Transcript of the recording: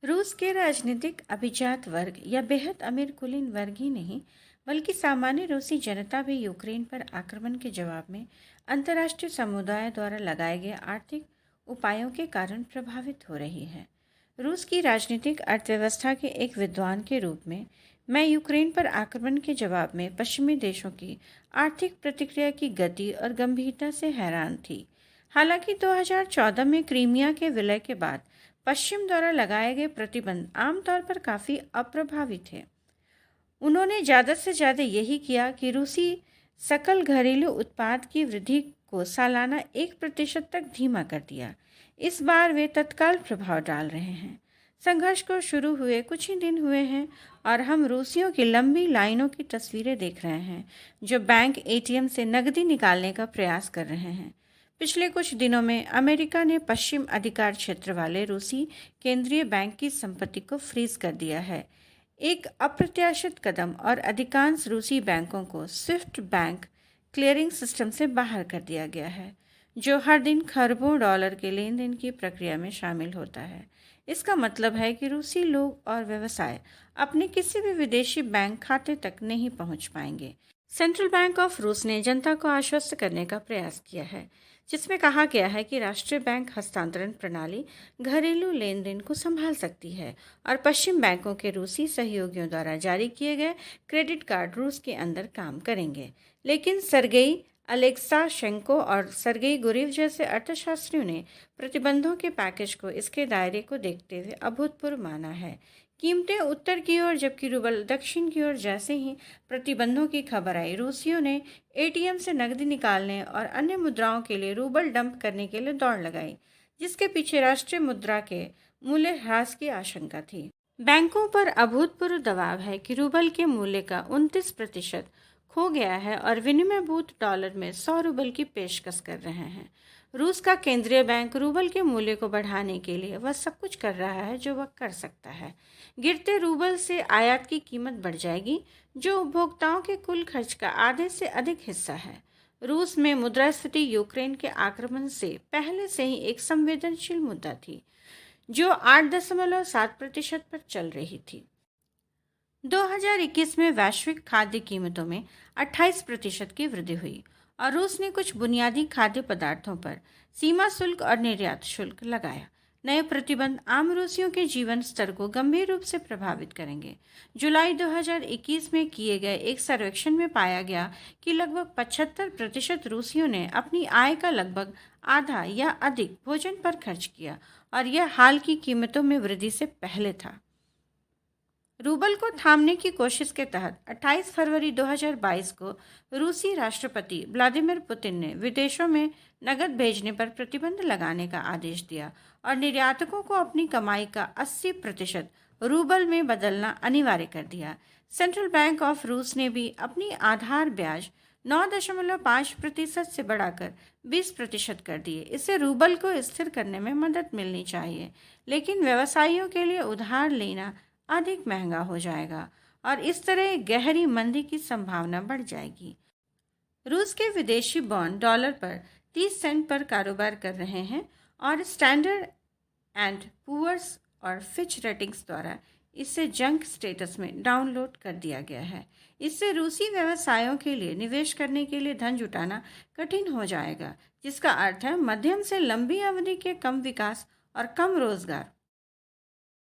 रूस के राजनीतिक अभिजात वर्ग या बेहद अमीर कुलीन वर्ग ही नहीं, बल्कि सामान्य रूसी जनता भी यूक्रेन पर आक्रमण के जवाब में अंतर्राष्ट्रीय समुदाय द्वारा लगाए गए आर्थिक उपायों के कारण प्रभावित हो रही है। रूस की राजनीतिक अर्थव्यवस्था के एक विद्वान के रूप में मैं यूक्रेन पर आक्रमण के जवाब में पश्चिमी देशों की आर्थिक प्रतिक्रिया की गति और गंभीरता से हैरान थी। हालांकि 2014 में क्रीमिया के विलय के बाद पश्चिम द्वारा लगाए गए प्रतिबंध आमतौर पर काफ़ी अप्रभावी थे। उन्होंने ज़्यादा से ज़्यादा यही किया कि रूसी सकल घरेलू उत्पाद की वृद्धि को सालाना 1% तक धीमा कर दिया। इस बार वे तत्काल प्रभाव डाल रहे हैं। संघर्ष को शुरू हुए कुछ ही दिन हुए हैं और हम रूसियों की लंबी लाइनों की तस्वीरें देख रहे हैं जो बैंक एटीएम से नकदी निकालने का प्रयास कर रहे हैं। पिछले कुछ दिनों में अमेरिका ने पश्चिम अधिकार क्षेत्र वाले रूसी केंद्रीय बैंक की संपत्ति को फ्रीज कर दिया है, एक अप्रत्याशित कदम, और अधिकांश रूसी बैंकों को स्विफ्ट बैंक क्लियरिंग सिस्टम से बाहर कर दिया गया है, जो हर दिन खरबों डॉलर के लेन देन की प्रक्रिया में शामिल होता है। इसका मतलब है कि रूसी लोग और व्यवसाय अपने किसी भी विदेशी बैंक खाते तक नहीं पहुंच पाएंगे। सेंट्रल बैंक ऑफ रूस ने जनता को आश्वस्त करने का प्रयास किया है, जिसमें कहा गया है कि राष्ट्रीय बैंक हस्तांतरण प्रणाली घरेलू लेन देन को संभाल सकती है और पश्चिम बैंकों के रूसी सहयोगियों द्वारा जारी किए गए क्रेडिट कार्ड रूस के अंदर काम करेंगे। लेकिन सर्गेई अलेक्साशेंको और सर्गेई गुरिव जैसे अर्थशास्त्रियों ने प्रतिबंधों के पैकेज को इसके दायरे को देखते हुए अभूतपूर्व माना है। कीमतें उत्तर की ओर जबकि रूबल दक्षिण की ओर। जैसे ही प्रतिबंधों की खबर आई, रूसियों ने एटीएम से नकदी निकालने और अन्य मुद्राओं के लिए रूबल डंप करने के लिए दौड़ लगाई, जिसके पीछे राष्ट्रीय मुद्रा के मूल्य ह्रास की आशंका थी। बैंकों पर अभूतपूर्व दबाव है कि रूबल के मूल्य का 29% खो गया है और विनिमयभूत डॉलर में 100 रूबल की पेशकश कर रहे हैं। रूस का केंद्रीय बैंक रूबल के मूल्य को बढ़ाने के लिए वह सब कुछ कर रहा है जो वह कर सकता है। गिरते रूबल से आयात की कीमत बढ़ जाएगी, जो उपभोक्ताओं के कुल खर्च का आधे से अधिक हिस्सा है। रूस में मुद्रास्फीति यूक्रेन के आक्रमण से पहले से ही एक संवेदनशील मुद्दा थी, जो 8.7% पर चल रही थी। 2021 में वैश्विक खाद्य कीमतों में 28% की वृद्धि हुई और रूस ने कुछ बुनियादी खाद्य पदार्थों पर सीमा शुल्क और निर्यात शुल्क लगाया। नए प्रतिबंध आम रूसियों के जीवन स्तर को गंभीर रूप से प्रभावित करेंगे। जुलाई 2021 में किए गए एक सर्वेक्षण में पाया गया कि लगभग 75% रूसियों ने अपनी आय का लगभग आधा या अधिक भोजन पर खर्च किया और यह हाल की कीमतों में वृद्धि से पहले था। रूबल को थामने की कोशिश के तहत 28 फरवरी 2022 को रूसी राष्ट्रपति व्लादिमीर पुतिन ने विदेशों में नकद भेजने पर प्रतिबंध लगाने का आदेश दिया और निर्यातकों को अपनी कमाई का 80% रूबल में बदलना अनिवार्य कर दिया। सेंट्रल बैंक ऑफ रूस ने भी अपनी आधार ब्याज 9.5% से बढ़ाकर 20% कर दिए। इससे रूबल को स्थिर करने में मदद मिलनी चाहिए, लेकिन व्यवसायियों के लिए उधार लेना अधिक महंगा हो जाएगा और इस तरह गहरी मंदी की संभावना बढ़ जाएगी। रूस के विदेशी बॉन्ड डॉलर पर 30 सेंट पर कारोबार कर रहे हैं और स्टैंडर्ड एंड पुअर्स और फिच रेटिंग्स द्वारा इसे जंक स्टेटस में डाउनलोड कर दिया गया है। इससे रूसी व्यवसायों के लिए निवेश करने के लिए धन जुटाना कठिन हो जाएगा, जिसका अर्थ है मध्यम से लंबी अवधि के कम विकास और कम रोजगार।